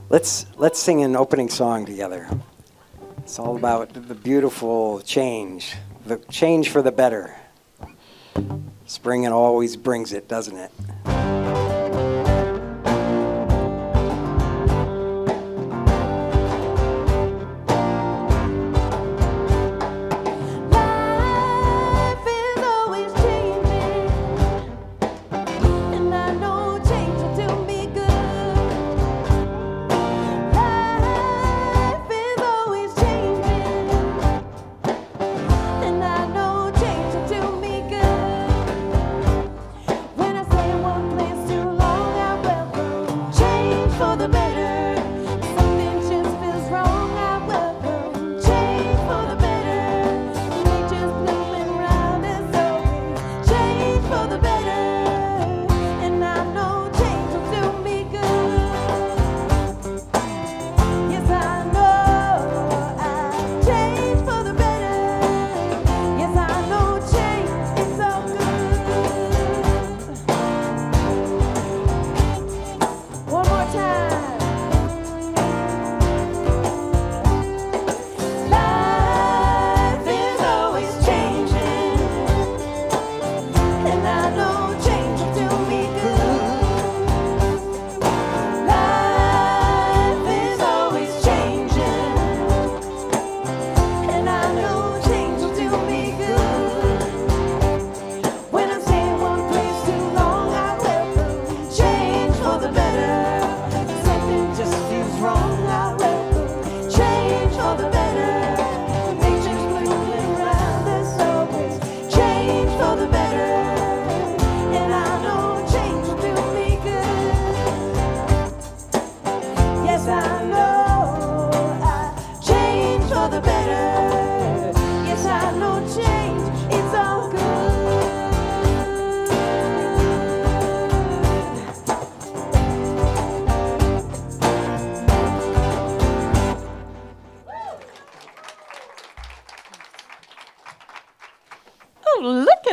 Let's sing an opening song together. It's all about the beautiful change, the change for the better. Spring always brings it, doesn't it?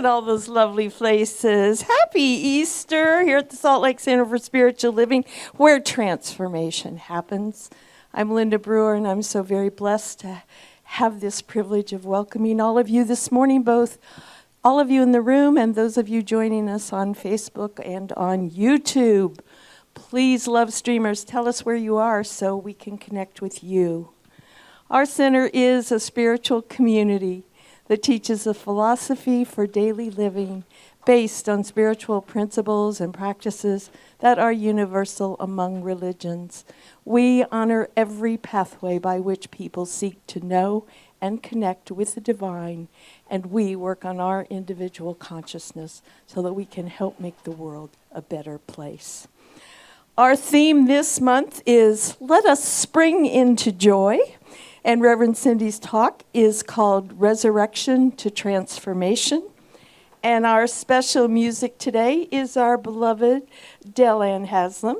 All those lovely places. Happy Easter here at the Salt Lake Center for Spiritual Living, where transformation happens. I'm Linda Brewer, and I'm so very blessed to have this privilege of welcoming all of you this morning, both all of you in the room and those of you joining us on Facebook and on YouTube. Please, love streamers, tell us where you are so we can connect with you. Our center is a spiritual community that teaches a philosophy for daily living based on spiritual principles and practices that are universal among religions. We honor every pathway by which people seek to know and connect with the divine, and we work on our individual consciousness so that we can help make the world a better place. Our theme this month is Let Us Spring into Joy. And Reverend Cindy's talk is called Resurrection to Transformation. And our special music today is our beloved Delanne Haslam.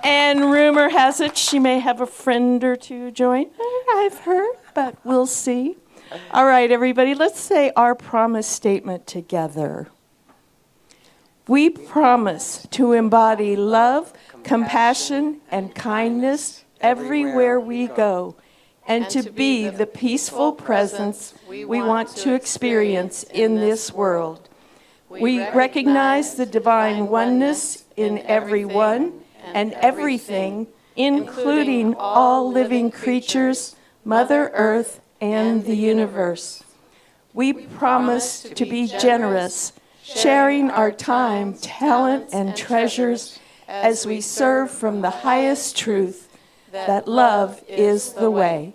And rumor has it she may have a friend or two join her, I've heard, but we'll see. All right, everybody, let's say our promise statement together. We promise to embody love, compassion, and kindness everywhere we go, and to be the peaceful presence we want to experience in this world. We recognize the divine oneness in everyone and everything, including all living creatures, Mother Earth, and the universe. We promise to be generous, sharing our time, talent, and treasures as we serve from the highest truth, that love is the way.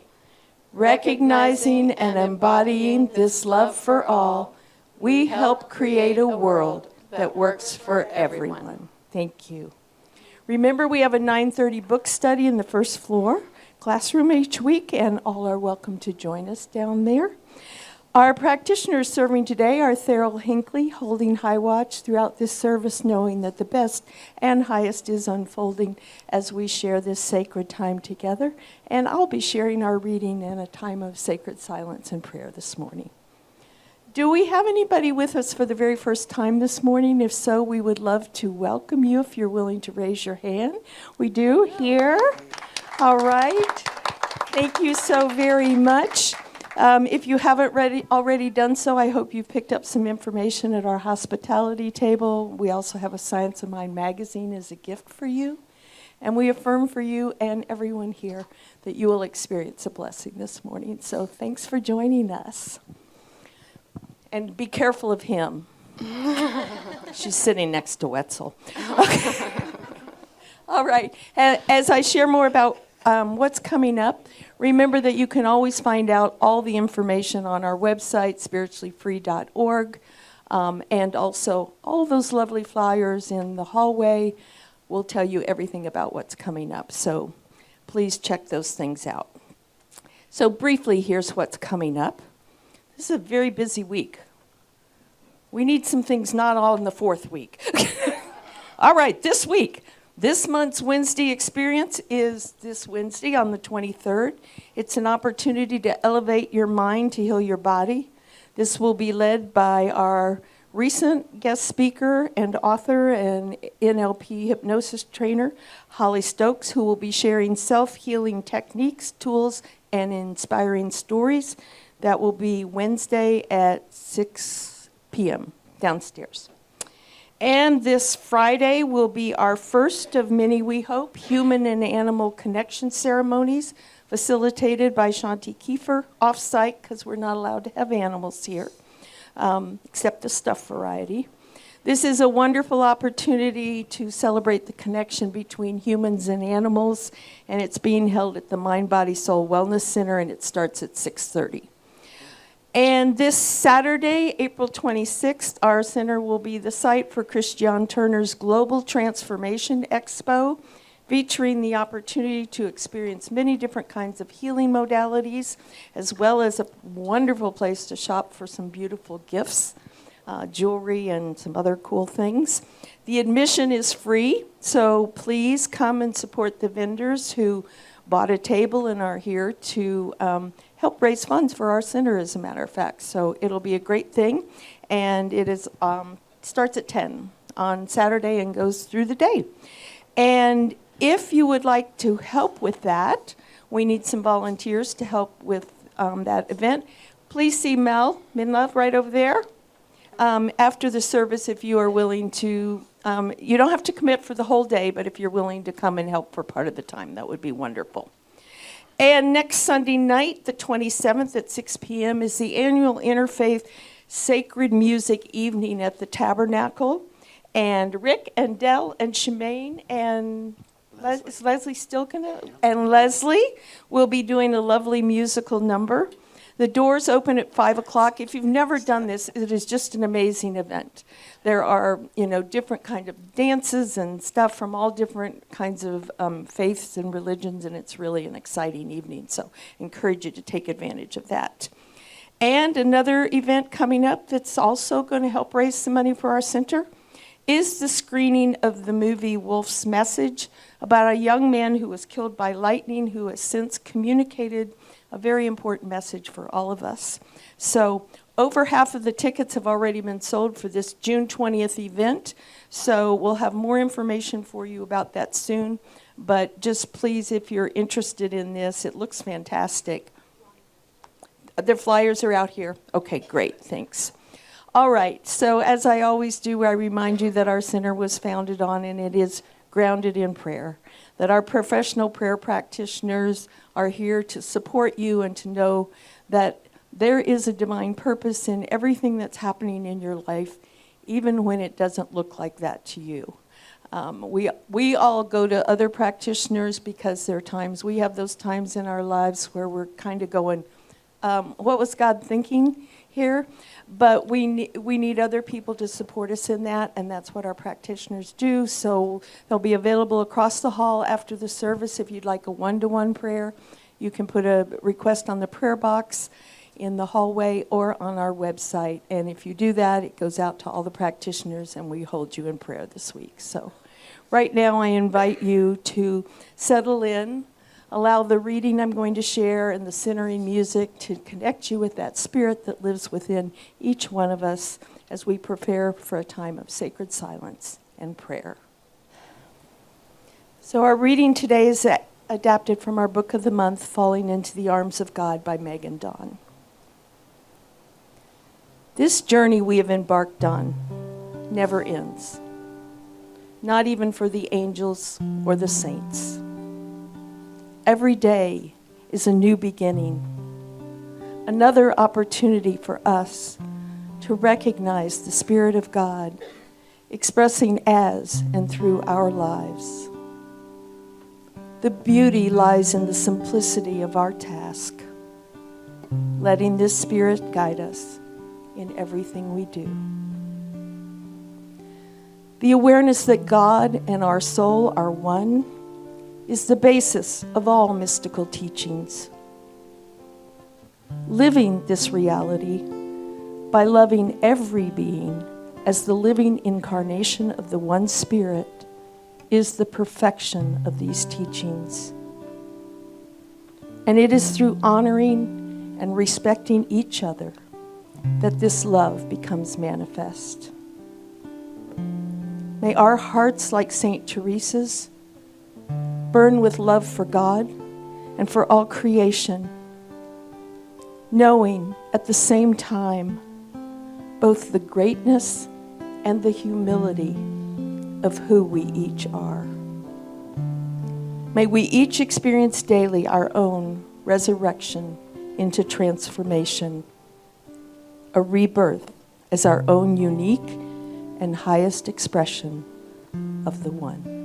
Recognizing and embodying this love for all, we help create a world that works for everyone. Thank you. Remember, we have a 9:30 book study in the first floor classroom each week, and all are welcome to join us down there. Our practitioners serving today are Therrell Hinckley, holding high watch throughout this service, knowing that the best and highest is unfolding as we share this sacred time together. And I'll be sharing our reading in a time of sacred silence and prayer this morning. Do we have anybody with us for the very first time this morning? If so, we would love to welcome you if you're willing to raise your hand. We do here. All right. Thank you so very much. If you haven't already done so, I hope you've picked up some information at our hospitality table. We also have a Science of Mind magazine as a gift for you. And we affirm for you and everyone here that you will experience a blessing this morning. So thanks for joining us. And be careful of him. She's sitting next to Wetzel. Okay. All right. As I share more about what's coming up, remember that you can always find out all the information on our website, spirituallyfree.org, and also all those lovely flyers in the hallway will tell you everything about what's coming up. So please check those things out. So briefly, here's what's coming up. This is a very busy week. We need some things not all in the fourth week. All right, this week. This month's Wednesday experience is this Wednesday on the 23rd. It's an opportunity to elevate your mind to heal your body. This will be led by our recent guest speaker and author and NLP hypnosis trainer, Holly Stokes, who will be sharing self-healing techniques, tools, and inspiring stories. That will be Wednesday at 6 p.m. downstairs. And this Friday will be our first of many, we hope, human and animal connection ceremonies facilitated by Shanti Kiefer, off-site because we're not allowed to have animals here, except the stuffed variety. This is a wonderful opportunity to celebrate the connection between humans and animals, and it's being held at the Mind, Body, Soul Wellness Center, and it starts at 6:30. And this Saturday, April 26th, our center will be the site for Christian Turner's Global Transformation Expo, featuring the opportunity to experience many different kinds of healing modalities, as well as a wonderful place to shop for some beautiful gifts, jewelry, and some other cool things. The admission is free, so please come and support the vendors who bought a table and are here to help raise funds for our center, as a matter of fact. So it'll be a great thing, and it is starts at 10 on Saturday and goes through the day. And if you would like to help with that, we need some volunteers to help with that event. Please see Mel Minlove right over there. After the service, if you are willing to, you don't have to commit for the whole day, but if you're willing to come and help for part of the time, that would be wonderful. And next Sunday night, the 27th at 6 p.m., is the annual Interfaith Sacred Music Evening at the Tabernacle. And Rick and Dell and Shemaine and is Leslie still gonna? And Leslie will be doing a lovely musical number. The doors open at 5 o'clock. If you've never done this, it is just an amazing event. There are, different kind of dances and stuff from all different kinds of faiths and religions, and it's really an exciting evening. So I encourage you to take advantage of that. And another event coming up that's also going to help raise some money for our center is the screening of the movie Wolf's Message, about a young man who was killed by lightning who has since communicated a very important message for all of us. So over half of the tickets have already been sold for this June 20th event. So we'll have more information for you about that soon. But just please, if you're interested in this, it looks fantastic. The flyers are out here. Okay, great, thanks. All right, so as I always do, I remind you that our center was founded on, and it is grounded in prayer, that our professional prayer practitioners are here to support you and to know that there is a divine purpose in everything that's happening in your life, even when it doesn't look like that to you. We all go to other practitioners because there are times, we have those times in our lives where we're kind of going, what was God thinking here? But we need other people to support us in that, and that's what our practitioners do. So they'll be available across the hall after the service. If you'd like a one-to-one prayer, you can put a request on the prayer box in the hallway or on our website. And if you do that, it goes out to all the practitioners, and we hold you in prayer this week. So right now I invite you to settle in. Allow the reading I'm going to share and the centering music to connect you with that spirit that lives within each one of us as we prepare for a time of sacred silence and prayer. So our reading today is adapted from our book of the month, Falling into the Arms of God by Megan Dawn. This journey we have embarked on never ends, not even for the angels or the saints. Every day is a new beginning, another opportunity for us to recognize the Spirit of God expressing as and through our lives. The beauty lies in the simplicity of our task, letting this Spirit guide us in everything we do. The awareness that God and our soul are one is the basis of all mystical teachings. Living this reality by loving every being as the living incarnation of the one Spirit is the perfection of these teachings. And it is through honoring and respecting each other that this love becomes manifest. May our hearts, like St. Teresa's, burn with love for God and for all creation, knowing at the same time both the greatness and the humility of who we each are. May we each experience daily our own resurrection into transformation, a rebirth as our own unique and highest expression of the One.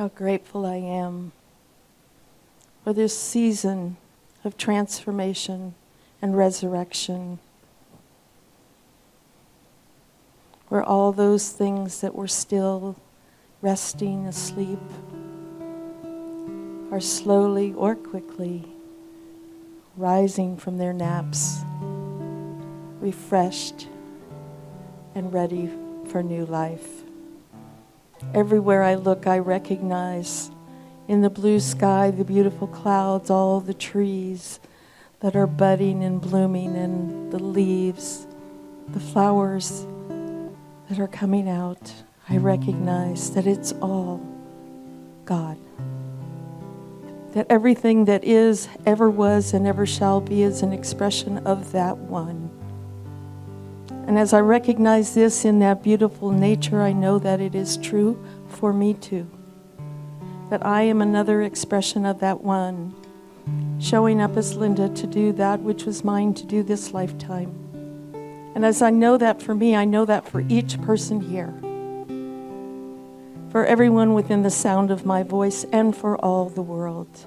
How grateful I am for this season of transformation and resurrection. where all those things that were still resting asleep are slowly or quickly rising from their naps, refreshed and ready for new life. Everywhere I look, I recognize in the blue sky, the beautiful clouds, all the trees that are budding and blooming, and the leaves, the flowers that are coming out. I recognize that it's all God. That everything that is, ever was, and ever shall be is an expression of that one. And as I recognize this in that beautiful nature, I know that it is true for me too. That I am another expression of that one, showing up as Linda to do that which was mine to do this lifetime. And as I know that for me, I know that for each person here, for everyone within the sound of my voice, and for all the world.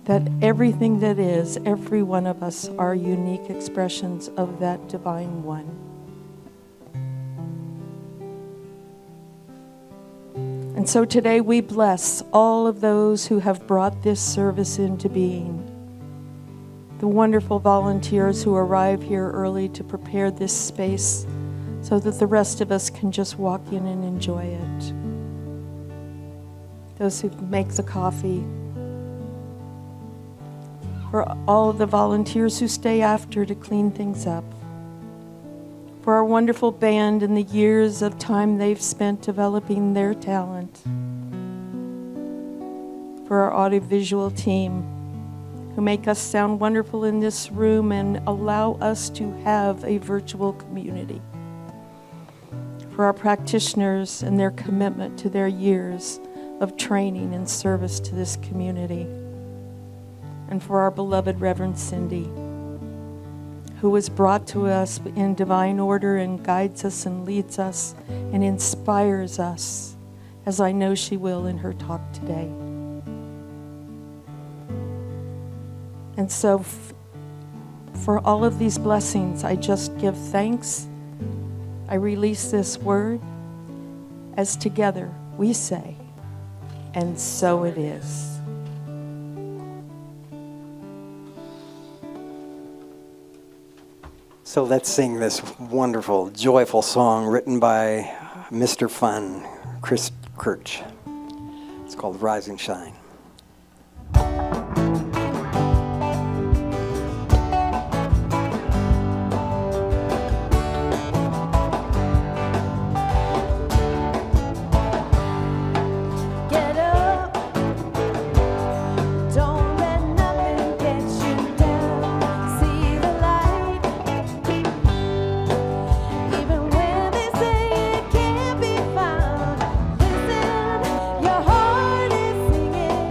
That everything that is, every one of us are unique expressions of that divine one. And so today we bless all of those who have brought this service into being. The wonderful volunteers who arrive here early to prepare this space so that the rest of us can just walk in and enjoy it. Those who make the coffee. For all of the volunteers who stay after to clean things up. For our wonderful band and the years of time they've spent developing their talent. For our audiovisual team who make us sound wonderful in this room and allow us to have a virtual community. For our practitioners and their commitment to their years of training and service to this community. And for our beloved Reverend Cindy, who was brought to us in divine order and guides us and leads us and inspires us, as I know she will in her talk today. And so for all of these blessings, I just give thanks. I release this word as together we say, and so it is. So let's sing this wonderful, joyful song written by Mr. Fun, Chris Kirch. It's called Rise and Shine. Your heart is singing.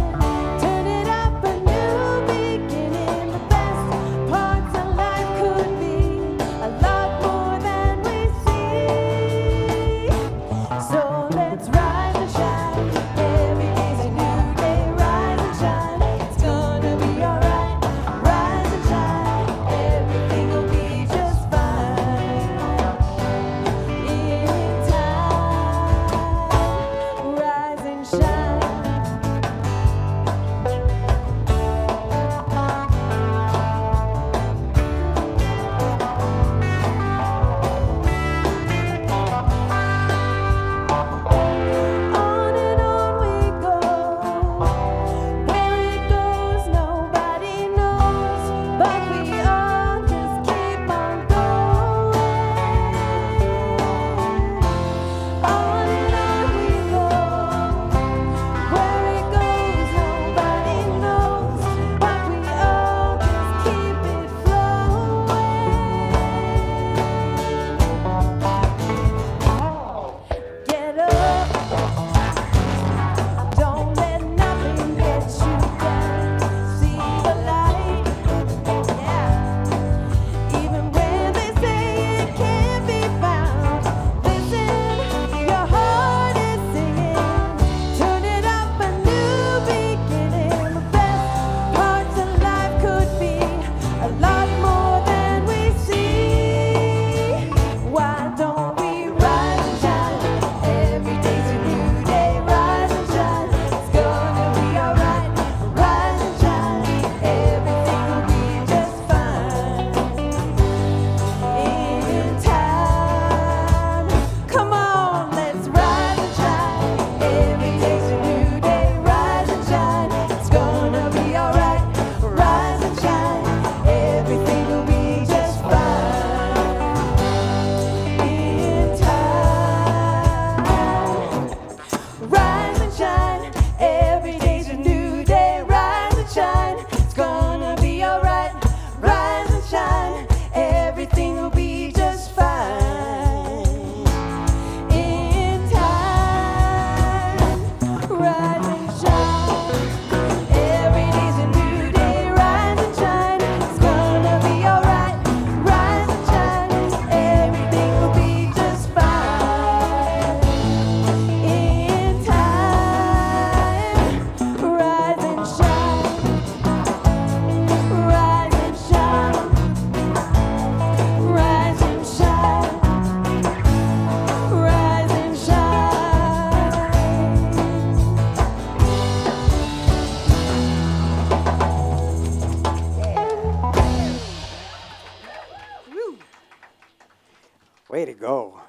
Way to go.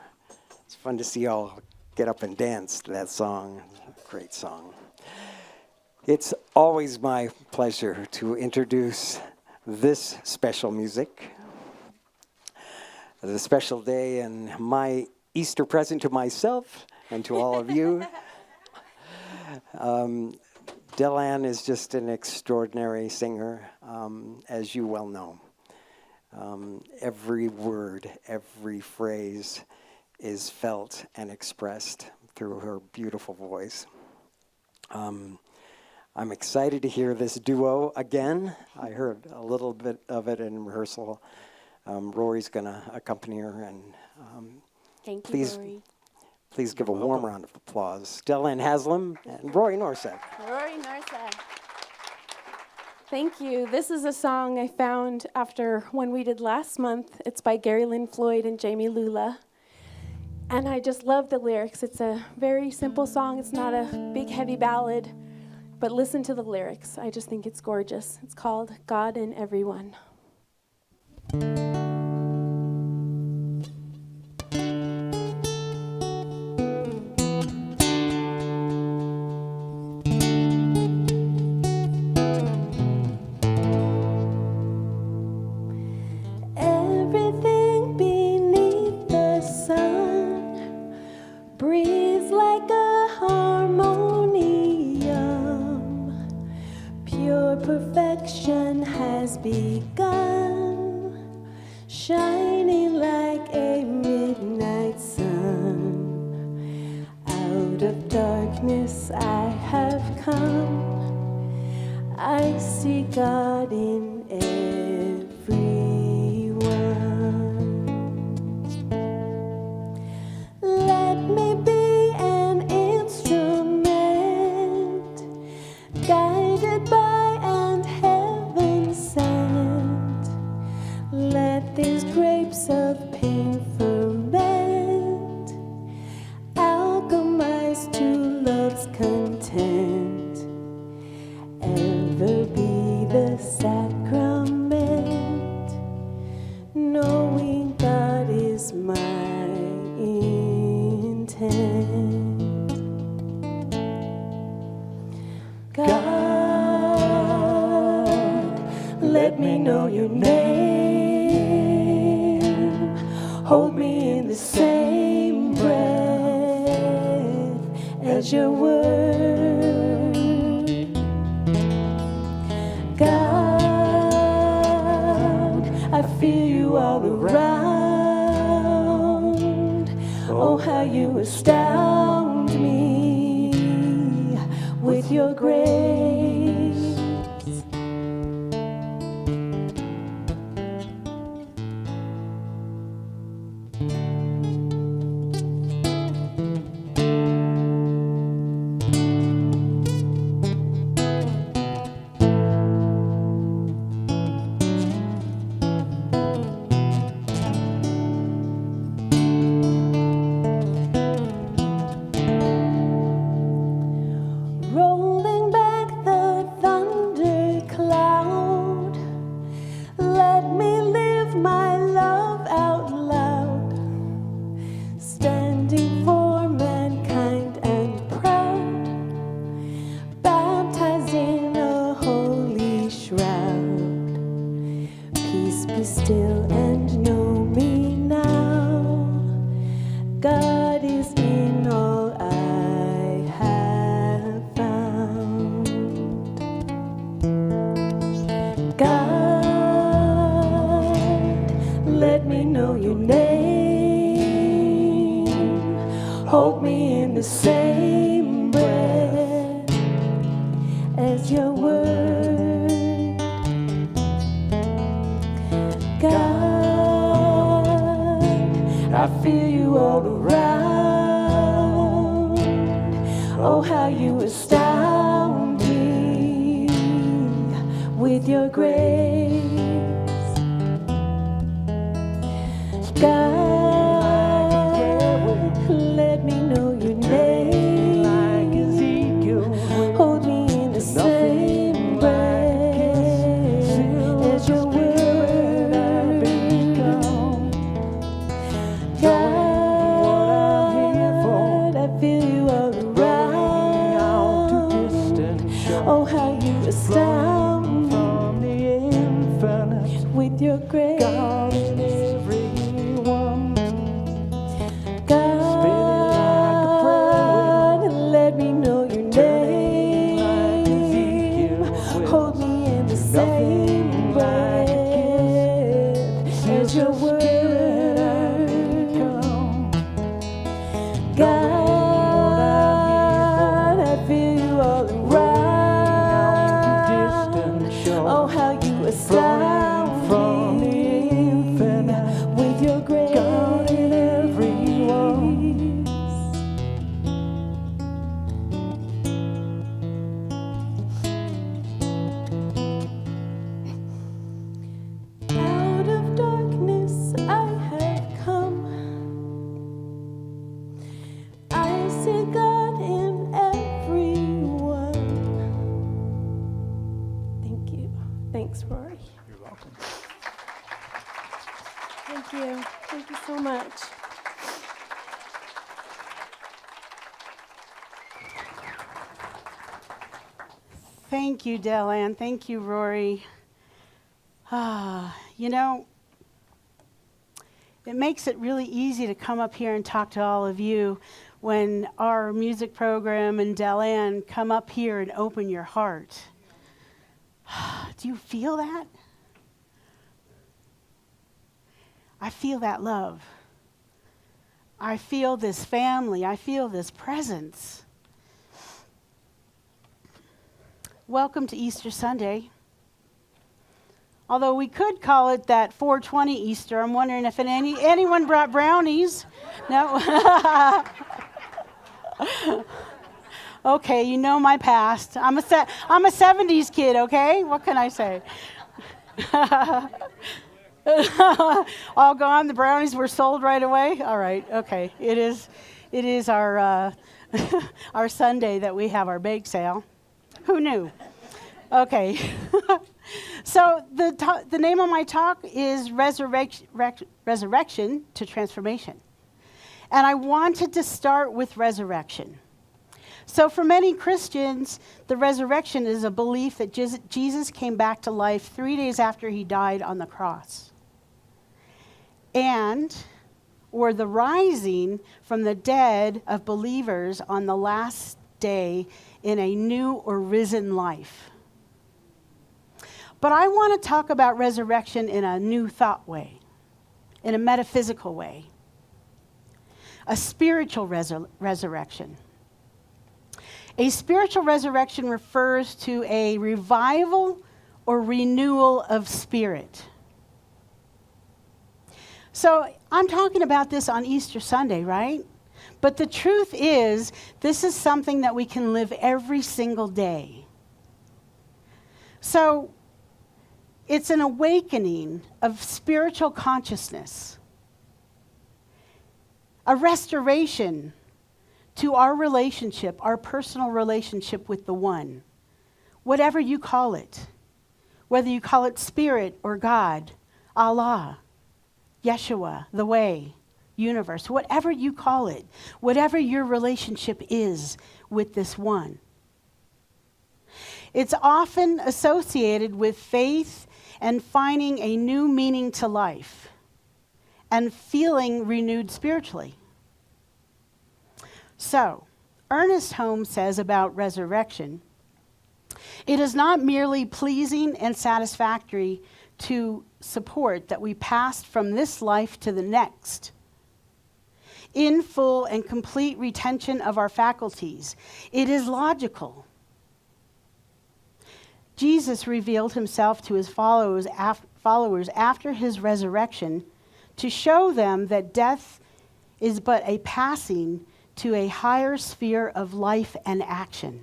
It's fun to see y'all get up and dance to that song. Great song. It's always my pleasure to introduce this special music. The special day and my Easter present to myself and to all of you. Delanne is just an extraordinary singer, as you well know. Every word, every phrase is felt and expressed through her beautiful voice. I'm excited to hear this duo again. I heard a little bit of it in rehearsal. Rory's going to accompany her, and Thank you, please, Rory. please give a warm round of applause. Delanne Haslam and Rory Norsek. Rory Narsa. Thank you. This is a song I found after one we did last month. It's by Gary Lynn Floyd and Jamie Lula. And I just love the lyrics. It's a very simple song. It's not a big, heavy ballad. But listen to the lyrics. I just think it's gorgeous. It's called God in Everyone. Everything beneath the sun breathes like a harmonium. Pure perfection has begun, shining like a midnight sun. Out of darkness I have come. I see God in everyone. Let me be an instrument, guided by and heaven sent. Let these grapes of pain ferment, alchemize to love's content. Ever be the sacrament, knowing God is my intent. God, let me know your name. Hold me in the same breath as your word. God, I feel you all around. Oh, how you astound me with your grace. Rolling back the thunder cloud, let me live my love out loud, standing for mankind and proud, baptized in a holy shroud. Peace be still and know me now. God is in all I have found. God, let me know your name. Hold me in the same breath as your word. God, I feel you all around. Oh, how you astound me with your grace. God, let me know your name. Like Ezekiel, Hold me in the same breath as your word. God, your word. God, I feel you all around. Oh, how you astound me with your grace. God in everyone. Out of darkness I have come. I see God in everyone. Thank you. Thanks, Rory. You're welcome. Thank you. Thank you so much. Thank you, Delanne. Thank you, Rory. You know, it makes it really easy to come up here and talk to all of you when our music program and Delanne come up here and open your heart. Do you feel that? I feel that love. I feel this family. I feel this presence. Welcome to Easter Sunday. Although we could call it that 420 Easter. I'm wondering if anyone brought brownies. No? Okay, you know my past. I'm a 70s kid, okay? What can I say? All gone, the brownies were sold right away? All right, okay. It is our our Sunday that we have our bake sale. Who knew? Okay. So the name of my talk is Resurrection to Transformation. And I wanted to start with resurrection. So for many Christians, the resurrection is a belief that Jesus came back to life 3 days after he died on the cross. Or the rising from the dead of believers on the last day in a new or risen life. But I want to talk about resurrection in a new thought way, in a metaphysical way, a spiritual resurrection. A spiritual resurrection refers to a revival or renewal of spirit. So I'm talking about this on Easter Sunday, right? But the truth is, this is something that we can live every single day. So it's an awakening of spiritual consciousness, a restoration to our relationship, our personal relationship with the One, whatever you call it, whether you call it Spirit or God, Allah, Yeshua, the Way, universe, whatever you call it, whatever your relationship is with this One. It's often associated with faith and finding a new meaning to life and feeling renewed spiritually. So, Ernest Holmes says about resurrection, it is not merely pleasing and satisfactory to support that we passed from this life to the next, in full and complete retention of our faculties. It is logical. Jesus revealed himself to his followers after his resurrection to show them that death is but a passing to a higher sphere of life and action.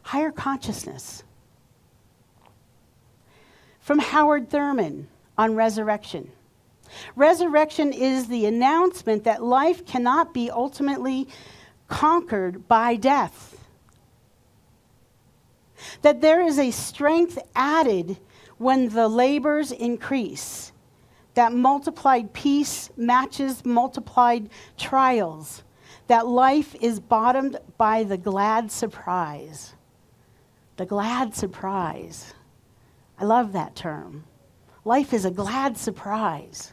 Higher consciousness. From Howard Thurman on resurrection. Resurrection is the announcement that life cannot be ultimately conquered by death. That there is a strength added when the labors increase. That multiplied peace matches multiplied trials. That life is bottomed by the glad surprise. The glad surprise. I love that term. Life is a glad surprise.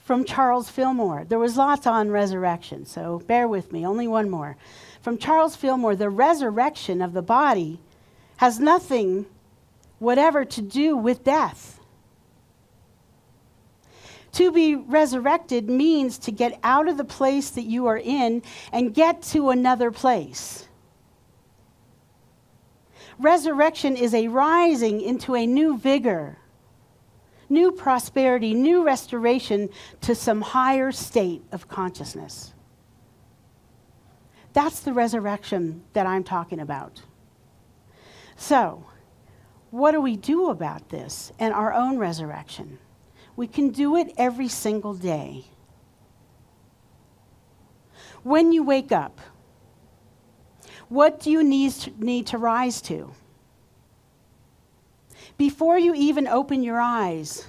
From Charles Fillmore. There was lots on resurrection, so bear with me, only one more. From Charles Fillmore, the resurrection of the body has nothing whatever to do with death. To be resurrected means to get out of the place that you are in and get to another place. Resurrection is a rising into a new vigor, new prosperity, new restoration to some higher state of consciousness. That's the resurrection that I'm talking about. So, what do we do about this and our own resurrection? We can do it every single day. When you wake up, what do you need to rise to? Before you even open your eyes,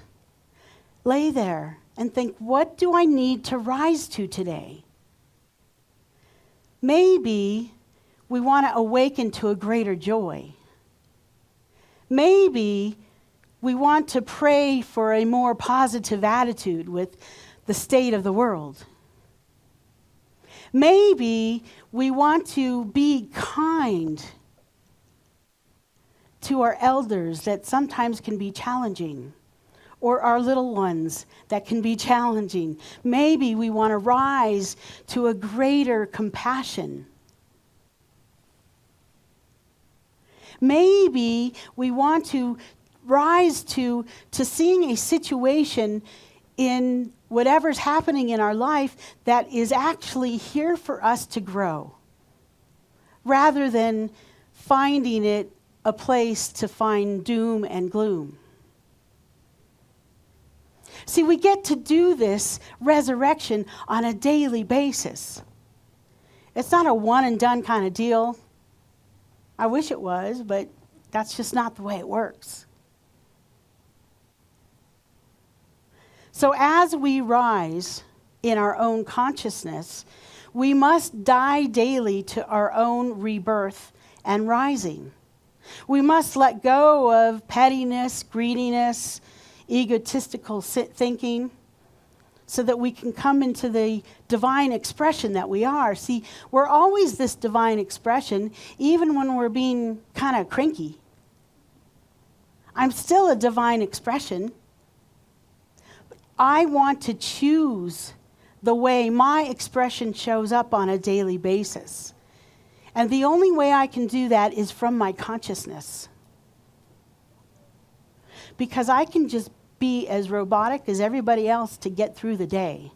lay there and think, what do I need to rise to today? Maybe we want to awaken to a greater joy. Maybe we want to pray for a more positive attitude with the state of the world. Maybe we want to be kind to our elders that sometimes can be challenging, or our little ones that can be challenging. Maybe we want to rise to a greater compassion. Maybe we want to rise to seeing a situation in whatever's happening in our life that is actually here for us to grow, rather than finding it a place to find doom and gloom. See, we get to do this resurrection on a daily basis. It's not a one and done kind of deal. I wish it was, but that's just not the way it works. So as we rise in our own consciousness, we must die daily to our own rebirth and rising. We must let go of pettiness, greediness, egotistical thinking, so that we can come into the divine expression that we are. See, we're always this divine expression, even when we're being kind of cranky. I'm still a divine expression. I want to choose the way my expression shows up on a daily basis. And the only way I can do that is from my consciousness. Because I can just be as robotic as everybody else to get through the day.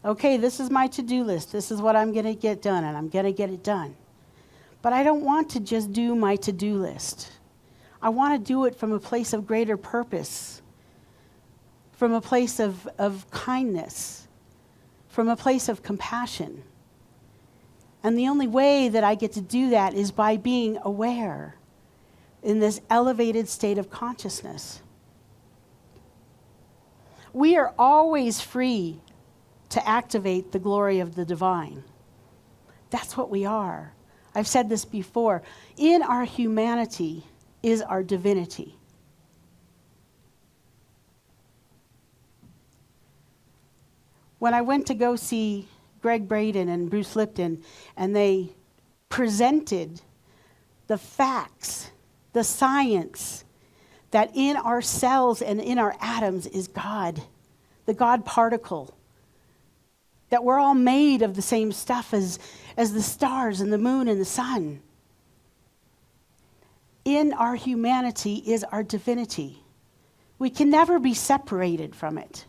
Okay, this is my to-do list. This is what I'm going to get done, and I'm going to get it done. But I don't want to just do my to-do list. I want to do it from a place of greater purpose, from a place of kindness, from a place of compassion. And the only way that I get to do that is by being aware in this elevated state of consciousness. We are always free to activate the glory of the divine. That's what we are. I've said this before. In our humanity is our divinity. When I went to go see Greg Braden and Bruce Lipton, and they presented the facts, the science, that in our cells and in our atoms is God, the God particle, that we're all made of the same stuff as the stars and the moon and the sun. In our humanity is our divinity. We can never be separated from it.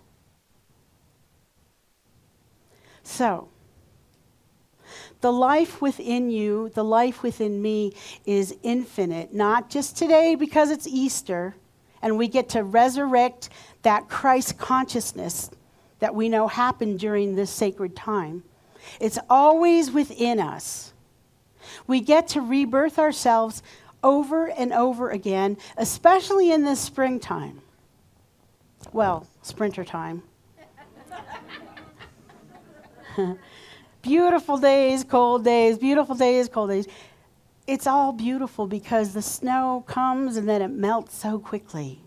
So, the life within you, the life within me is infinite, not just today because it's Easter and we get to resurrect that Christ consciousness that we know happened during this sacred time. It's always within us. We get to rebirth ourselves over and over again, especially in this springtime. Well, sprinter time. Beautiful days, cold days, beautiful days, cold days. It's all beautiful because the snow comes and then it melts so quickly.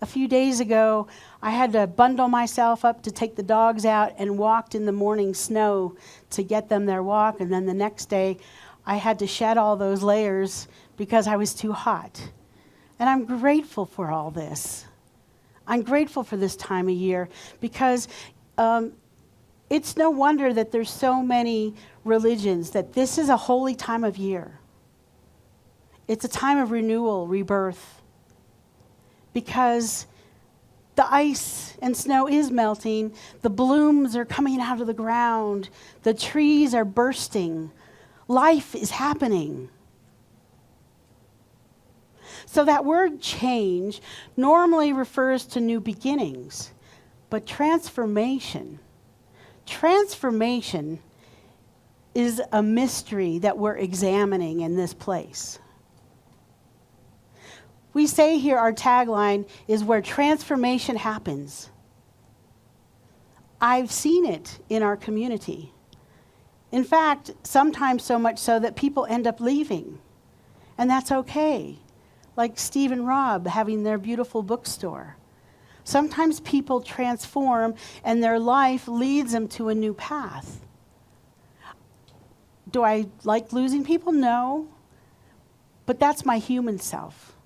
A few days ago, I had to bundle myself up to take the dogs out and walked in the morning snow to get them their walk. And then the next day, I had to shed all those layers because I was too hot. And I'm grateful for all this. I'm grateful for this time of year because it's no wonder that there's so many religions, that this is a holy time of year. It's a time of renewal, rebirth, because the ice and snow is melting, the blooms are coming out of the ground, the trees are bursting, life is happening. So that word change normally refers to new beginnings, but transformation is a mystery that we're examining in this place. We say here our tagline is where transformation happens. I've seen it in our community. In fact, sometimes so much so that people end up leaving, and that's okay. Like Steve and Rob having their beautiful bookstore. Sometimes people transform and their life leads them to a new path. Do I like losing people? No. But that's my human self.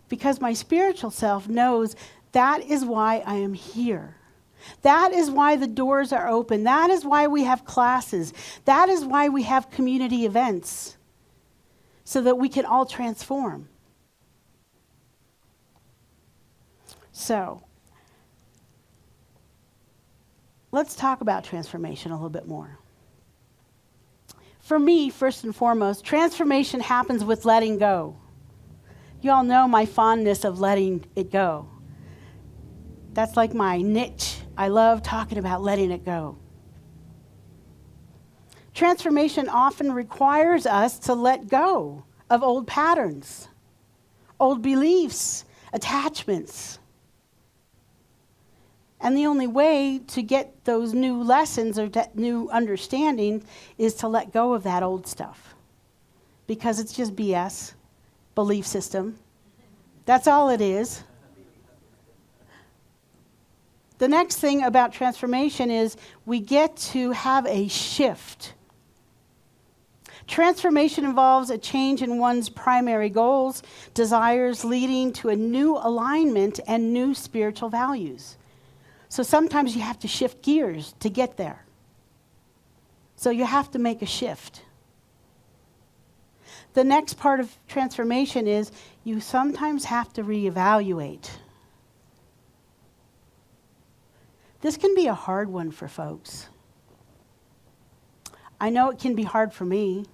Because my spiritual self knows that is why I am here. That is why the doors are open. That is why we have classes. That is why we have community events. So that we can all transform. So, let's talk about transformation a little bit more. For me, first and foremost, transformation happens with letting go. You all know my fondness of letting it go. That's like my niche. I love talking about letting it go. Transformation often requires us to let go of old patterns, old beliefs, attachments. And the only way to get those new lessons or new understanding is to let go of that old stuff. Because it's just BS, belief system. That's all it is. The next thing about transformation is we get to have a shift. Transformation involves a change in one's primary goals, desires, leading to a new alignment and new spiritual values. So sometimes you have to shift gears to get there. So you have to make a shift. The next part of transformation is you sometimes have to reevaluate. This can be a hard one for folks. I know it can be hard for me.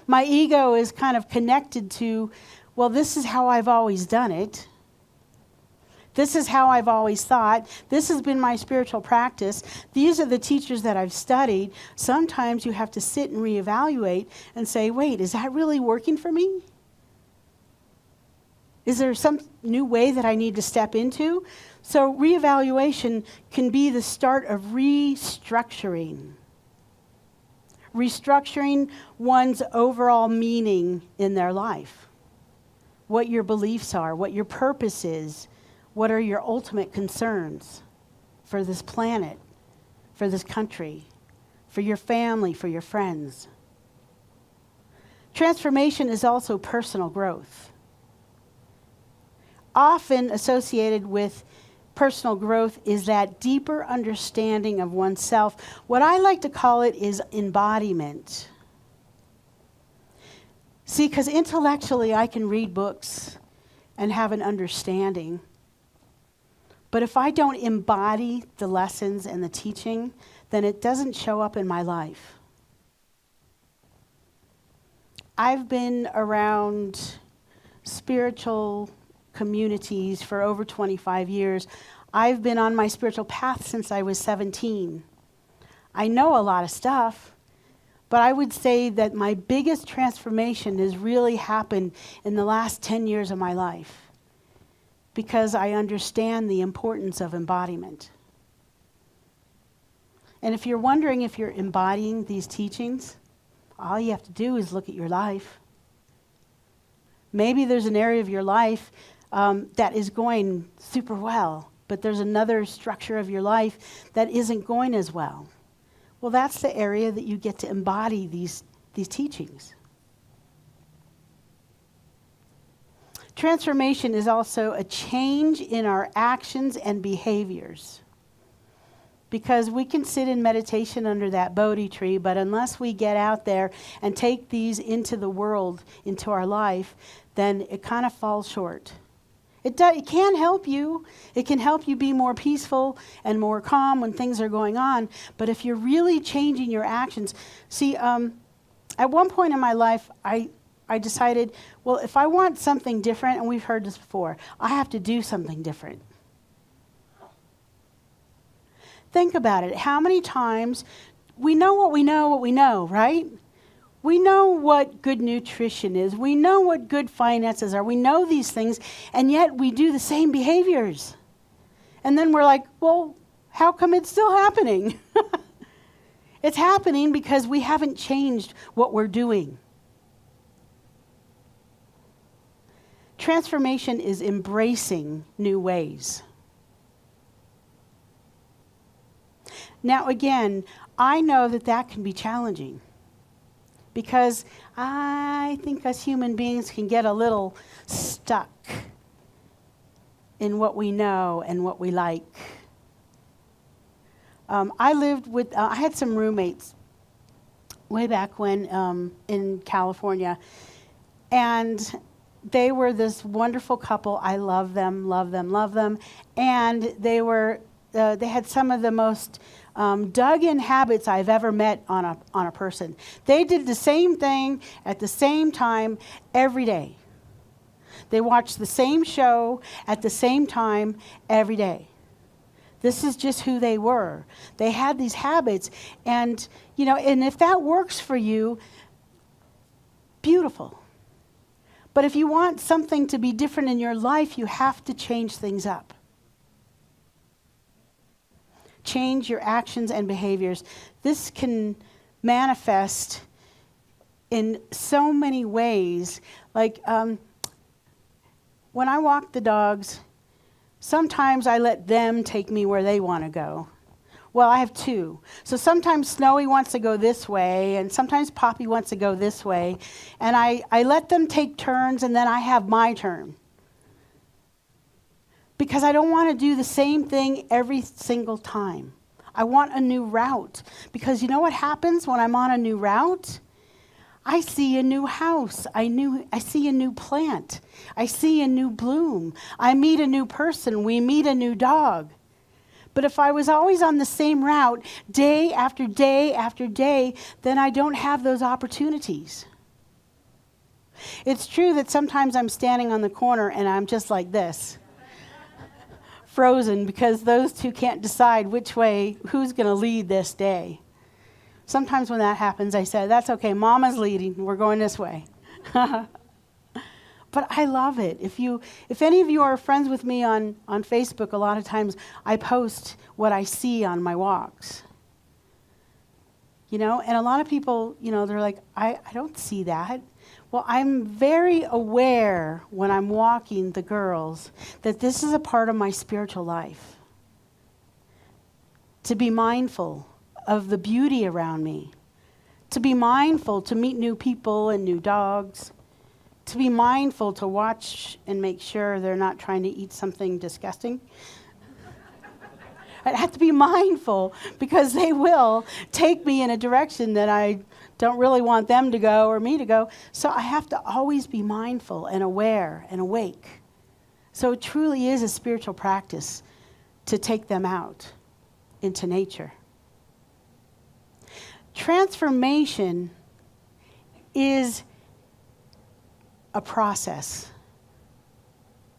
My ego is kind of connected to, well, this is how I've always done it. This is how I've always thought. This has been my spiritual practice. These are the teachers that I've studied. Sometimes you have to sit and reevaluate and say, wait, is that really working for me? Is there some new way that I need to step into? So reevaluation can be the start of restructuring. Restructuring one's overall meaning in their life. What your beliefs are, what your purpose is. What are your ultimate concerns for this planet, for this country, for your family, for your friends? Transformation is also personal growth. Often associated with personal growth is that deeper understanding of oneself. What I like to call it is embodiment. See, because intellectually I can read books and have an understanding. But if I don't embody the lessons and the teaching, then it doesn't show up in my life. I've been around spiritual communities for over 25 years. I've been on my spiritual path since I was 17. I know a lot of stuff, but I would say that my biggest transformation has really happened in the last 10 years of my life. Because I understand the importance of embodiment. And if you're wondering if you're embodying these teachings, all you have to do is look at your life. Maybe there's an area of your life that is going super well, but there's another structure of your life that isn't going as well. Well, that's the area that you get to embody these teachings. Transformation is also a change in our actions and behaviors. Because we can sit in meditation under that Bodhi tree, but unless we get out there and take these into the world, into our life, then it kind of falls short. It can help you. It can help you be more peaceful and more calm when things are going on. But if you're really changing your actions, see, at one point in my life, I decided, well, if I want something different, and we've heard this before, I have to do something different. Think about it. How many times we know what we know, right? We know what good nutrition is. We know what good finances are. We know these things, and yet we do the same behaviors. And then we're like, well, how come it's still happening? It's happening because we haven't changed what we're doing. Transformation is embracing new ways. Now, again, I know that can be challenging because I think us human beings can get a little stuck in what we know and what we like. I had some roommates way back when in California, and they were this wonderful couple. I love them, love them, love them. And they had some of the most dug-in habits I've ever met on a person. They did the same thing at the same time every day. They watched the same show at the same time every day. This is just who they were. They had these habits, and if that works for you, beautiful. But if you want something to be different in your life, you have to change things up. Change your actions and behaviors. This can manifest in so many ways. Like when I walk the dogs, sometimes I let them take me where they want to go. Well, I have two. So sometimes Snowy wants to go this way, and sometimes Poppy wants to go this way. And I let them take turns, and then I have my turn. Because I don't want to do the same thing every single time. I want a new route. Because you know what happens when I'm on a new route? I see a new house. I see a new plant. I see a new bloom. I meet a new person. We meet a new dog. But if I was always on the same route day after day after day, then I don't have those opportunities. It's true that sometimes I'm standing on the corner and I'm just like this. Frozen because those two can't decide which way, who's going to lead this day. Sometimes when that happens, I say, that's okay, Mama's leading, we're going this way. But I love it. If any of you are friends with me on Facebook, a lot of times I post what I see on my walks. And a lot of people, they're like, I don't see that. Well, I'm very aware when I'm walking the girls that this is a part of my spiritual life. To be mindful of the beauty around me. To be mindful to meet new people and new dogs. To be mindful to watch and make sure they're not trying to eat something disgusting. I have to be mindful because they will take me in a direction that I don't really want them to go or me to go. So I have to always be mindful and aware and awake. So it truly is a spiritual practice to take them out into nature. Transformation is a process.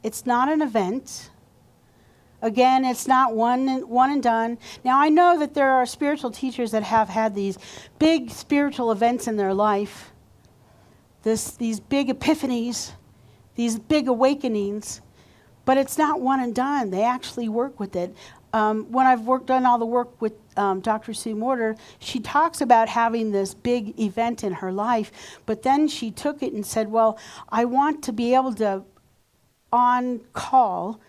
It's not an event. Again, it's not one and done. Now, I know that there are spiritual teachers that have had these big spiritual events in their life, these big epiphanies, these big awakenings, but it's not one and done. They actually work with it. When I've done all the work with Dr. Sue Morter, she talks about having this big event in her life, but then she took it and said, well, I want to be able to, on call,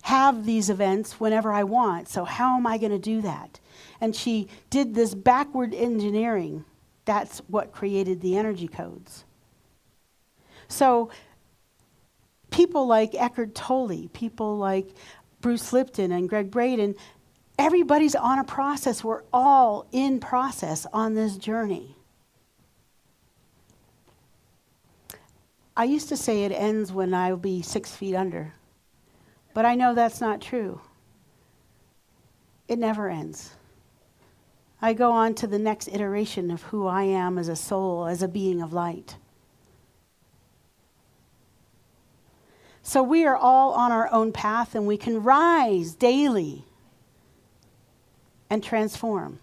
have these events whenever I want. So how am I going to do that? And she did this backward engineering. That's what created the energy codes. So people like Eckhart Tolle, people like Bruce Lipton and Greg Braden, everybody's on a process. We're all in process on this journey. I used to say it ends when I'll be 6 feet under, but I know that's not true. It never ends. I go on to the next iteration of who I am as a soul, as a being of light. So we are all on our own path, and we can rise daily and transform.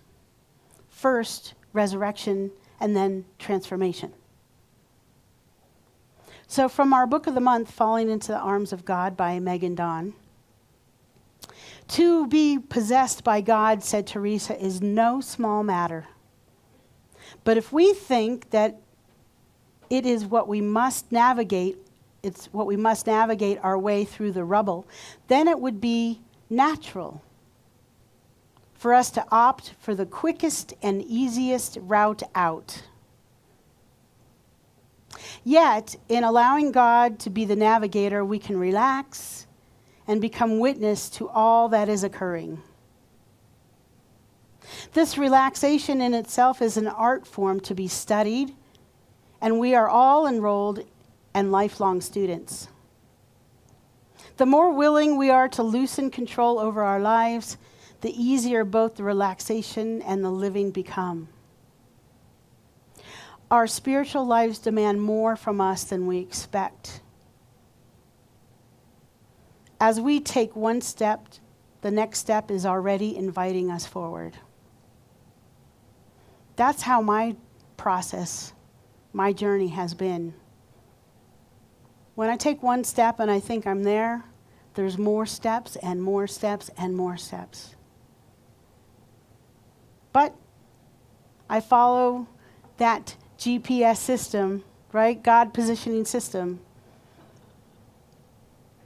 First, resurrection, and then transformation. So from our book of the month, Falling into the Arms of God by Megan Dawn, to be possessed by God, said Teresa, is no small matter. But if we think that it is what we must navigate, it's what we must navigate our way through the rubble, then it would be natural for us to opt for the quickest and easiest route out. Yet, in allowing God to be the navigator, we can relax and become witness to all that is occurring. This relaxation in itself is an art form to be studied, and we are all enrolled and lifelong students. The more willing we are to loosen control over our lives, the easier both the relaxation and the living become. Our spiritual lives demand more from us than we expect. As we take one step, the next step is already inviting us forward. That's how my process, my journey has been. When I take one step and I think I'm there, there's more steps and more steps and more steps. But I follow that GPS system, right? God positioning system.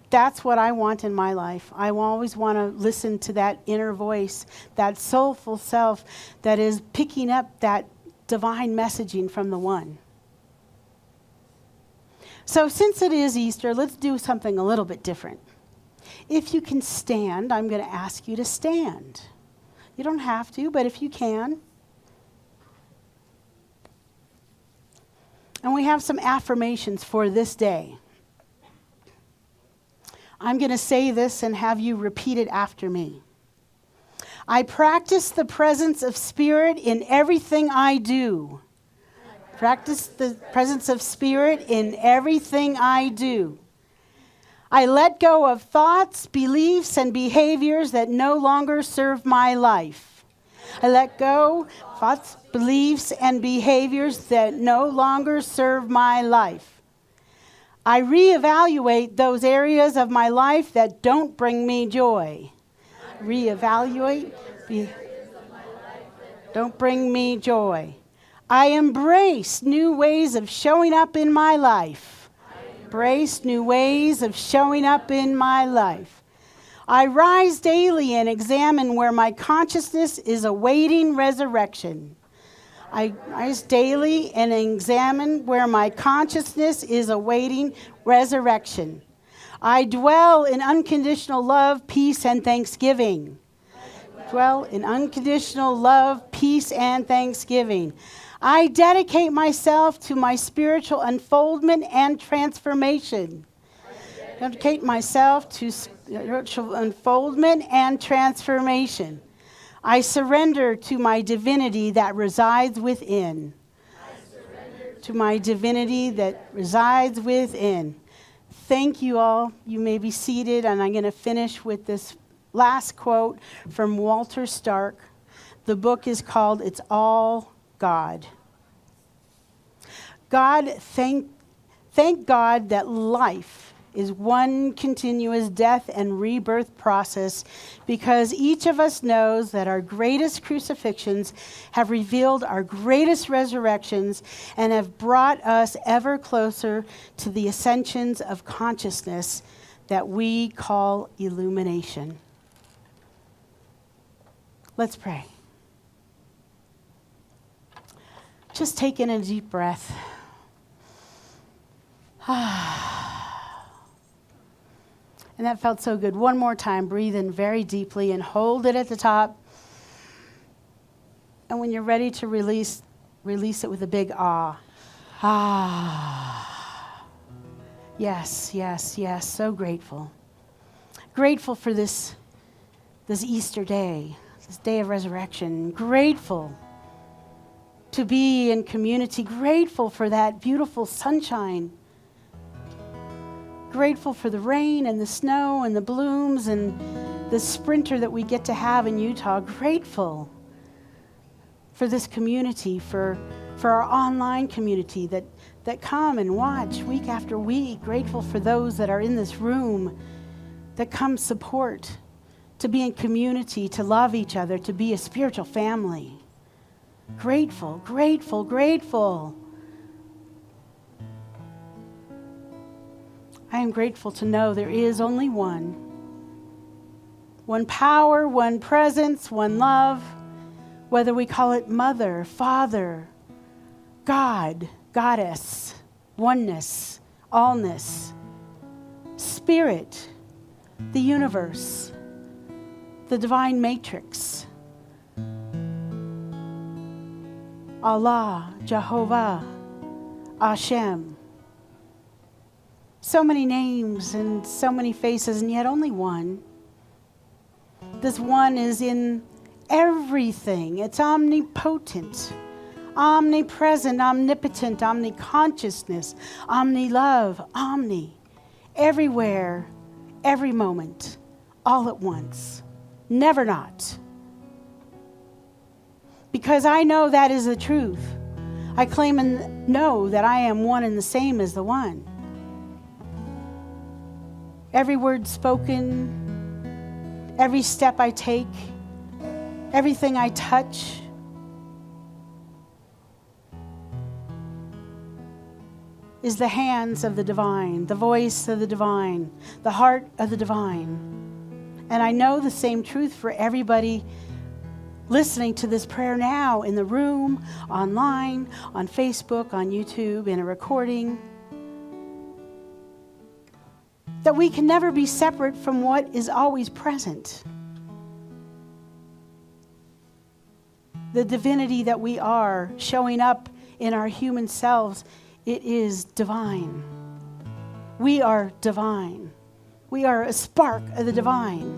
That's what I want in my life. I always want to listen to that inner voice, that soulful self that is picking up that divine messaging from the one. So since it is Easter, let's do something a little bit different. If you can stand, I'm going to ask you to stand. You don't have to, but if you can. And we have some affirmations for this day. I'm going to say this and have you repeat it after me. I practice the presence of Spirit in everything I do. Practice the presence of Spirit in everything I do. I let go of thoughts, beliefs, and behaviors that no longer serve my life. I let go of thoughts, beliefs, and behaviors that no longer serve my life. I reevaluate those areas of my life that don't bring me joy. Reevaluate, don't bring me joy. I embrace new ways of showing up in my life. Embrace new ways of showing up in my life. I rise daily and examine where my consciousness is awaiting resurrection. I rise daily and examine where my consciousness is awaiting resurrection. I dwell in unconditional love, peace, and thanksgiving. Dwell in unconditional love, peace, and thanksgiving. I dedicate myself to my spiritual unfoldment and transformation. Dedicate myself to spiritual unfoldment and transformation. I surrender to my divinity that resides within. To my divinity that resides within. Thank you all. You may be seated, and I'm going to finish with this last quote from Walter Stark. The book is called It's All God. Thank God that life is one continuous death and rebirth process, because each of us knows that our greatest crucifixions have revealed our greatest resurrections and have brought us ever closer to the ascensions of consciousness that we call illumination. Let's pray. Just take in a deep breath. And that felt so good. One more time, breathe in very deeply and hold it at the top. And when you're ready to release it with a big ah. Ah. Yes, yes, yes. So grateful. Grateful for this Easter day, this day of resurrection. Grateful to be in community. Grateful for that beautiful sunshine. Grateful for the rain and the snow and the blooms and the sprinter that we get to have in Utah. Grateful for this community, for our online community that come and watch week after week. Grateful for those that are in this room that come support, to be in community, to love each other, to be a spiritual family. Grateful, grateful, grateful. I am grateful to know there is only one power, one presence, one love, whether we call it Mother, Father, God, Goddess, oneness, allness, Spirit, the universe, the divine matrix, Allah, Jehovah, Hashem. So many names and so many faces, and yet only one. This one is in everything. It's omnipotent, omnipresent, omnipotent, omniconsciousness, omni-love, omni, everywhere, every moment, all at once, never not. Because I know that is the truth. I claim and know that I am one and the same as the one. Every word spoken, every step I take, everything I touch, is the hands of the divine, the voice of the divine, the heart of the divine. And I know the same truth for everybody listening to this prayer now, in the room, online, on Facebook, on YouTube, in a recording. That we can never be separate from what is always present. The divinity that we are showing up in our human selves, it is divine. We are divine. We are a spark of the divine.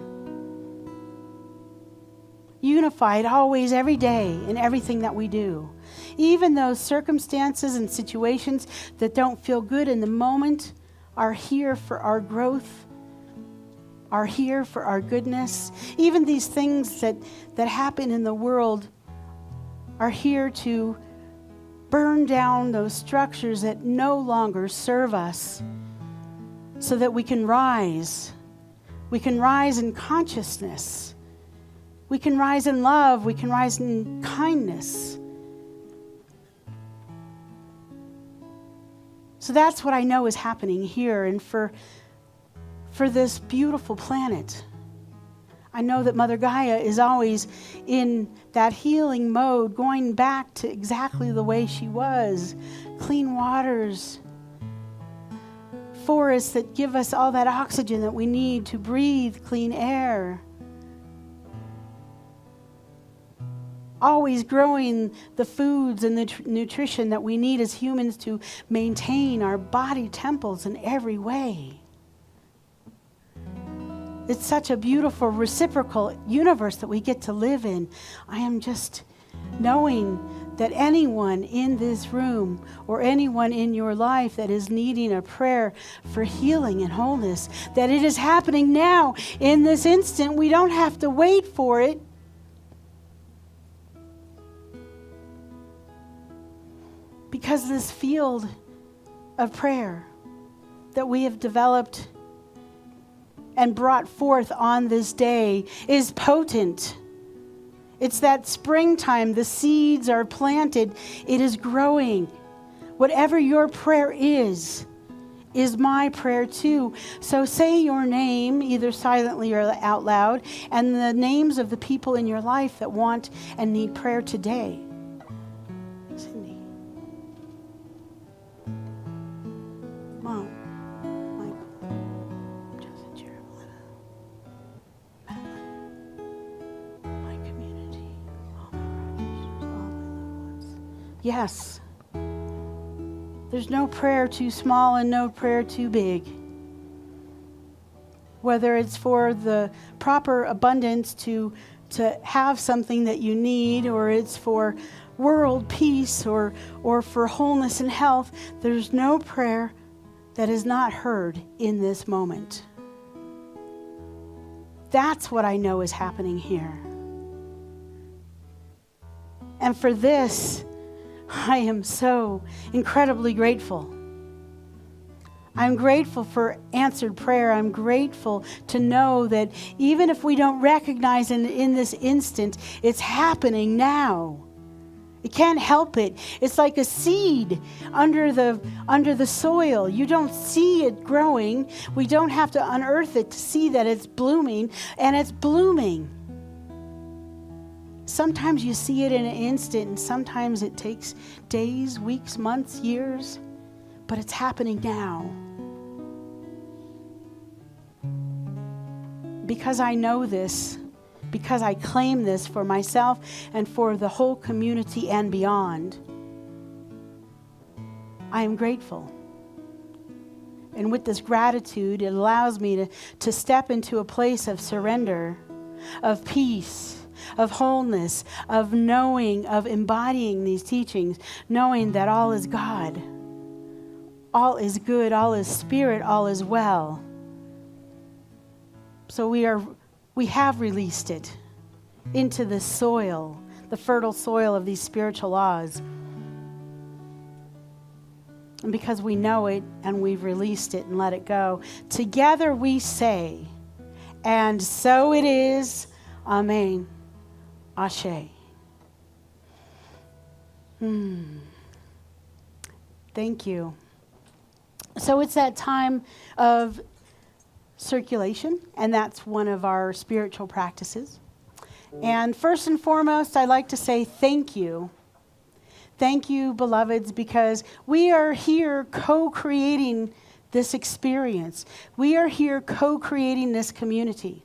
Unified always, every day, in everything that we do. Even those circumstances and situations that don't feel good in the moment are here for our growth, are here for our goodness. Even these things that happen in the world are here to burn down those structures that no longer serve us, so that we can rise. We can rise in consciousness. We can rise in love. We can rise in kindness. So that's what I know is happening here, and for this beautiful planet. I know that Mother Gaia is always in that healing mode, going back to exactly the way she was. Clean waters, forests that give us all that oxygen that we need to breathe clean air. Always growing the foods and the nutrition that we need as humans to maintain our body temples in every way. It's such a beautiful reciprocal universe that we get to live in. I am just knowing that anyone in this room or anyone in your life that is needing a prayer for healing and wholeness, that it is happening now in this instant. We don't have to wait for it. Because this field of prayer that we have developed and brought forth on this day is potent. It's that springtime. The seeds are planted. It is growing. Whatever your prayer is my prayer too. So say your name, either silently or out loud, and the names of the people in your life that want and need prayer today. Cindy. Mom. Michael. Joseph, Jeremiah. Yes. There's no prayer too small and no prayer too big. Whether it's for the proper abundance to have something that you need, or it's for world peace, or for wholeness and health, there's no prayer that is not heard in this moment. That's what I know is happening here. And for this, I am so incredibly grateful. I'm grateful for answered prayer. I'm grateful to know that even if we don't recognize in this instant, it's happening now. You can't help it. It's like a seed under the soil. You don't see it growing. We don't have to unearth it to see that it's blooming, and it's blooming. Sometimes you see it in an instant, and sometimes it takes days, weeks, months, years, but it's happening now. Because I know this, because I claim this for myself and for the whole community and beyond, I am grateful. And with this gratitude, it allows me to step into a place of surrender, of peace, of wholeness, of knowing, of embodying these teachings, knowing that all is God, all is good, all is spirit, all is well. So we have released it into the soil, the fertile soil of these spiritual laws. And because we know it and we've released it and let it go, together we say, and so it is, Amen. Ashe. Thank you. So it's that time of circulation, and that's one of our spiritual practices. And first and foremost, I'd like to say thank you. Thank you, beloveds, because we are here co-creating this experience. We are here co-creating this community.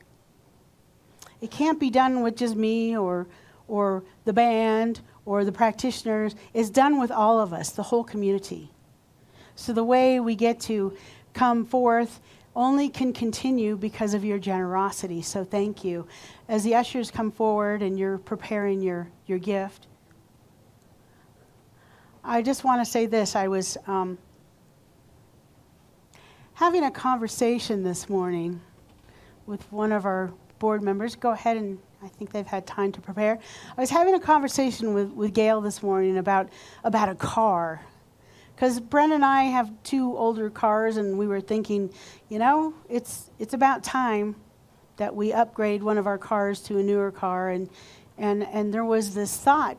It can't be done with just me or the band or the practitioners. It's done with all of us, the whole community. So the way we get to come forth only can continue because of your generosity. So thank you. As the ushers come forward and you're preparing your gift, I just want to say this. I was having a conversation this morning with one of our board members. Go ahead, and I think they've had time to prepare. I was having a conversation with Gail this morning about a car. Because Brent and I have 2 older cars, and we were thinking, it's about time that we upgrade one of our cars to a newer car. And there was this thought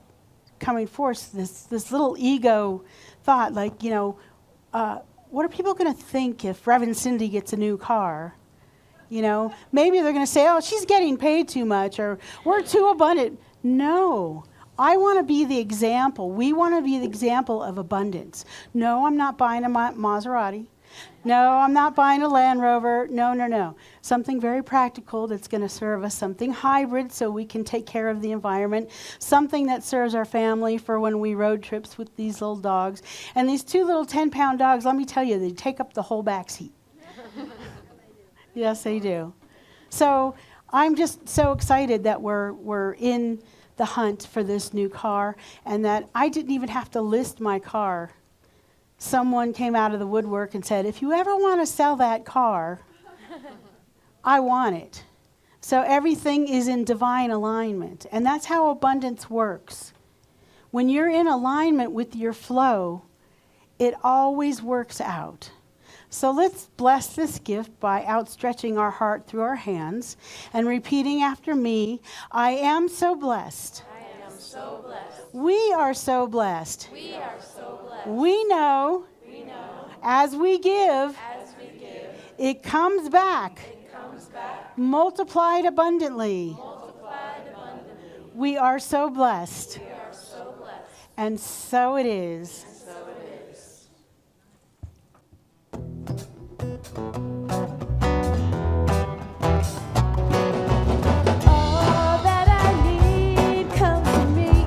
coming forth, this little ego thought, like, what are people going to think if Reverend Cindy gets a new car? Maybe they're going to say, oh, she's getting paid too much, or we're too abundant. No. I want to be the example. We want to be the example of abundance. No, I'm not buying a Maserati. No, I'm not buying a Land Rover. No. Something very practical that's going to serve us. Something hybrid so we can take care of the environment. Something that serves our family for when we road trips with these little dogs. And these 2 little 10-pound dogs, let me tell you, they take up the whole back seat. Yes, they do. So I'm just so excited that we're in the hunt for this new car, and that I didn't even have to list my car. Someone came out of the woodwork and said, if you ever want to sell that car, I want it. So everything is in divine alignment, and that's how abundance works. When you're in alignment with your flow, it always works out. So let's bless this gift by outstretching our heart through our hands and repeating after me, I am so blessed. I am so blessed. We are so blessed. We are so blessed. We know as we give, it comes back, multiplied abundantly. We are so blessed. And so it is. All that I need comes to me.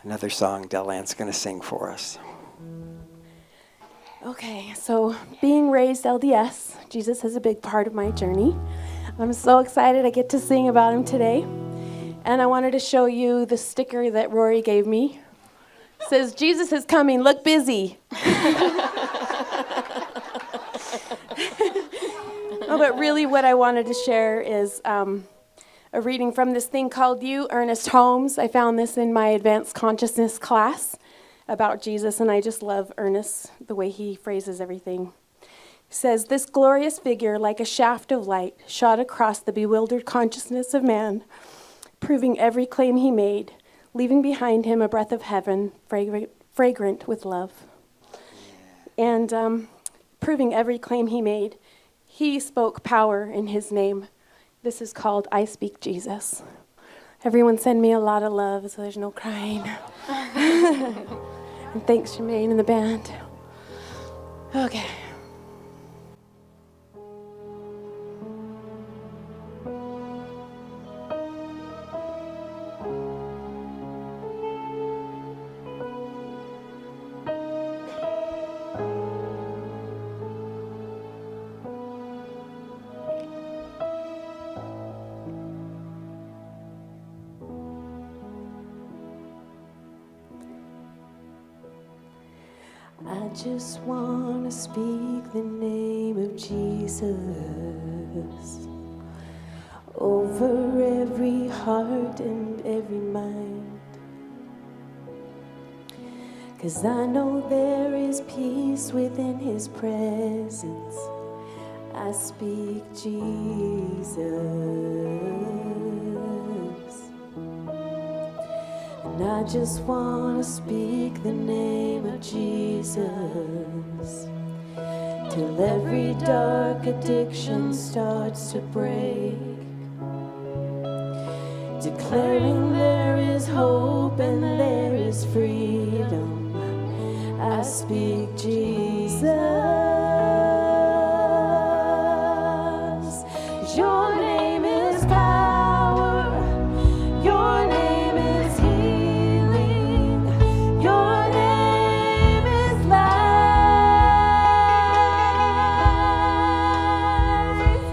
another song Delanne's going to sing for us. Okay, so being raised LDS, Jesus is a big part of my journey. I'm so excited I get to sing about him today. And I wanted to show you the sticker that Rory gave me. It says, Jesus is coming, look busy. Oh, but really what I wanted to share is a reading from this thing called You, Ernest Holmes. I found this in my advanced consciousness class about Jesus, and I just love Ernest, the way he phrases everything. He says, this glorious figure, like a shaft of light, shot across the bewildered consciousness of man, proving every claim he made, leaving behind him a breath of heaven, fragrant with love. And proving every claim he made, he spoke power in his name. This is called I Speak Jesus. Everyone send me a lot of love so there's no crying. And thanks, Shemaine and the band. Okay. I just want to speak the name of Jesus over every heart and every mind. 'Cause I know there is peace within his presence. I speak Jesus. And I just want to speak the name of Jesus till every dark addiction starts to break, declaring there is hope and there is freedom. I speak Jesus. 'Cause your name is power, your name is healing, your name is life.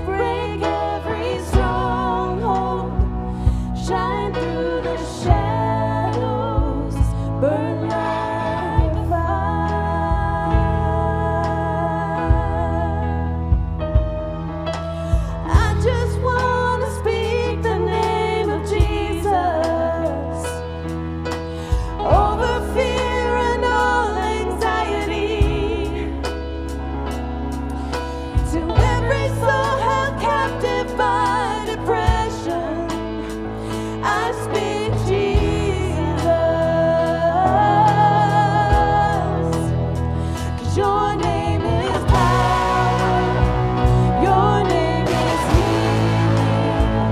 Break every stronghold, shine through the shadows, burn like fire. I just want to speak the name of Jesus over fear and all anxiety, to every soul held captive by depression. I speak Jesus. 'Cause your name is power, your name is healing,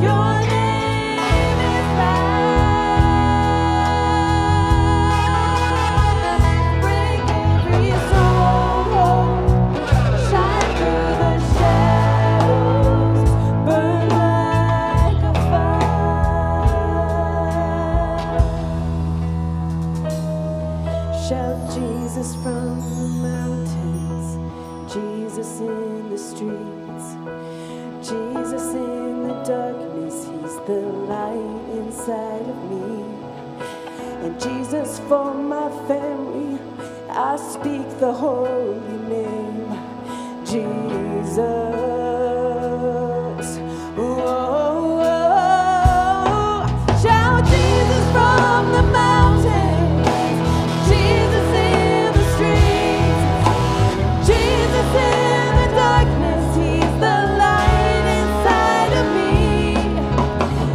your name is life. Break every stronghold, shine through the shadows, burn like a fire. Shout Jesus from the mountains, Jesus in the streets, Jesus in the darkness, he's the light inside of me. And Jesus for my family, I speak the holy name, Jesus. Whoa, shout Jesus from the mountains, Jesus in the streets, Jesus in the darkness, he's the light inside of me.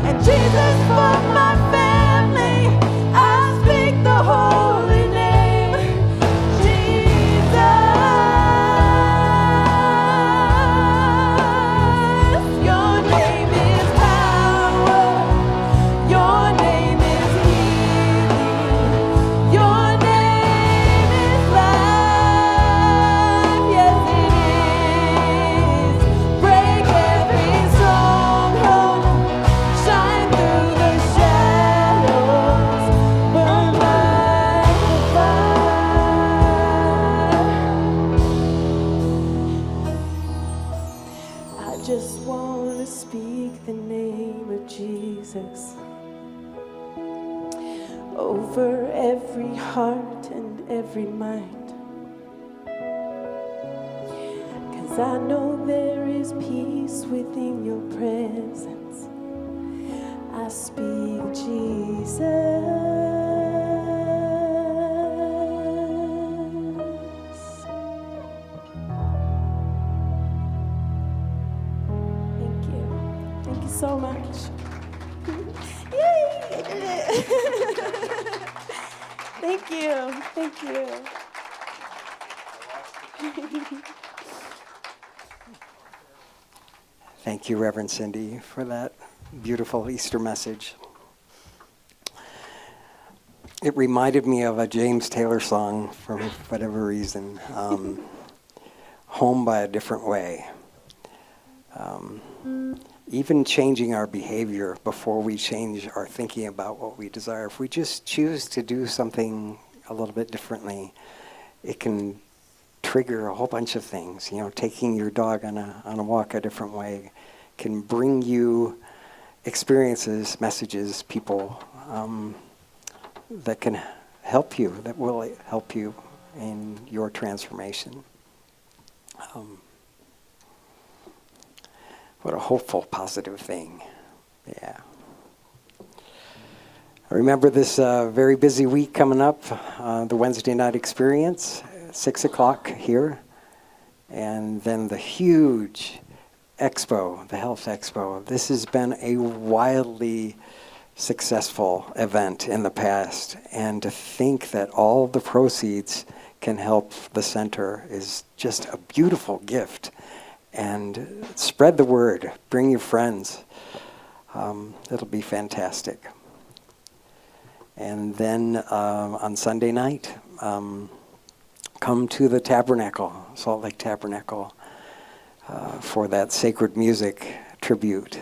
And Jesus for my family, I speak the holy name, Jesus. over every heart and every mind. 'Cause I know there is peace within your presence. I speak Jesus. Thank you. Thank you so much. Yay! I did it. Thank you. Thank you. Thank you, Reverend Cindy, for that beautiful Easter message. It reminded me of a James Taylor song for whatever reason, Home by a Different Way. Even changing our behavior before we change our thinking about what we desire. If we just choose to do something a little bit differently, it can trigger a whole bunch of things. You know, taking your dog on a walk a different way can bring you experiences, messages, people that can help you, that will help you in your transformation. What a hopeful, positive thing. Yeah. I remember this very busy week coming up, the Wednesday night experience, 6 o'clock here, and then the huge expo, the Health Expo. This has been a wildly successful event in the past, and to think that all the proceeds can help the center is just a beautiful gift. And spread the word, bring your friends. It'll be fantastic. And then on Sunday night, come to the Tabernacle, Salt Lake Tabernacle, for that sacred music tribute.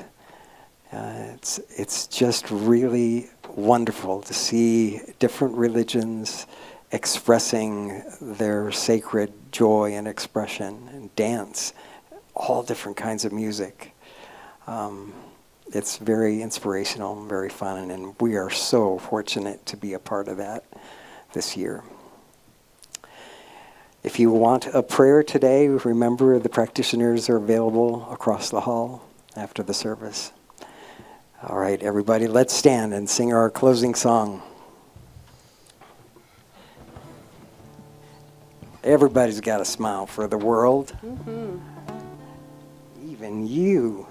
It's just really wonderful to see different religions expressing their sacred joy and expression and dance, all different kinds of music. It's very inspirational and very fun, and we are so fortunate to be a part of that this year. If you want a prayer today, remember the practitioners are available across the hall after the service. All right, everybody, let's stand and sing our closing song. Everybody's got a smile for the world. Mm-hmm. Even you.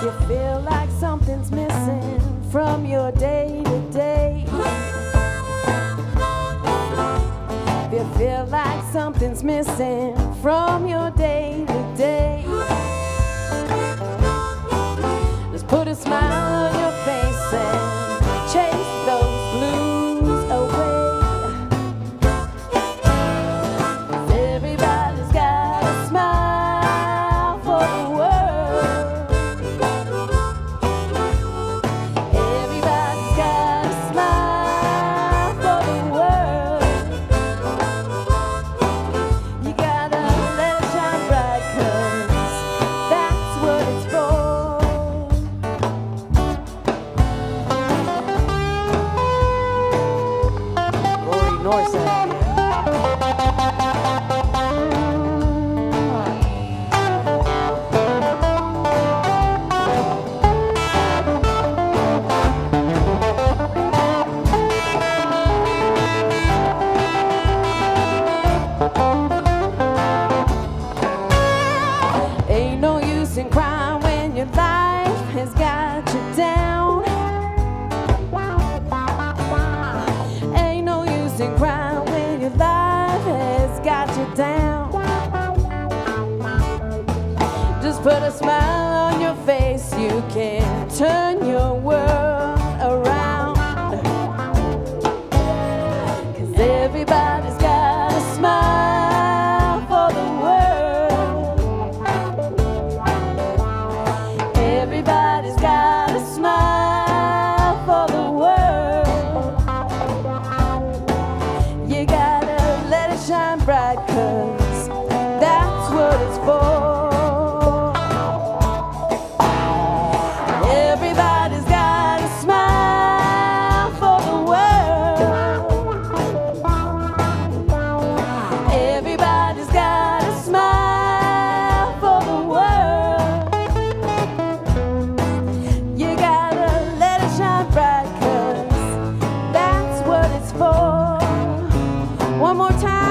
You feel like something's missing from your day to day. You feel like something's missing from your day to day. Just put a smile on your face and chase those blues away. 'Cause everybody's got a smile for the world. Everybody's got a smile for the world. You gotta let it shine bright, 'cause that's what it's for. Rory Norset. Ain't no use in crying when your life has got you down. Ain't no use in crying when your life has got you down. Just put a smile on your face, you can turn your world around. 'Cause everybody's got a smile for the world. Everybody's got a smile for the world. You gotta let it shine bright, 'cause that's what what it's for. Everybody's got a smile for the world. Everybody's got a smile for the world. You gotta let it shine bright, 'cause that's what it's for. One more time.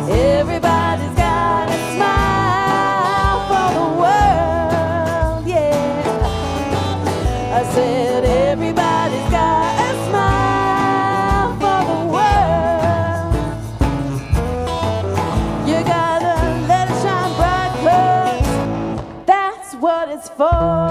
Everybody's got a smile for the world, yeah. I said everybody's got a smile for the world. You gotta let it shine bright, 'cause that's what it's for.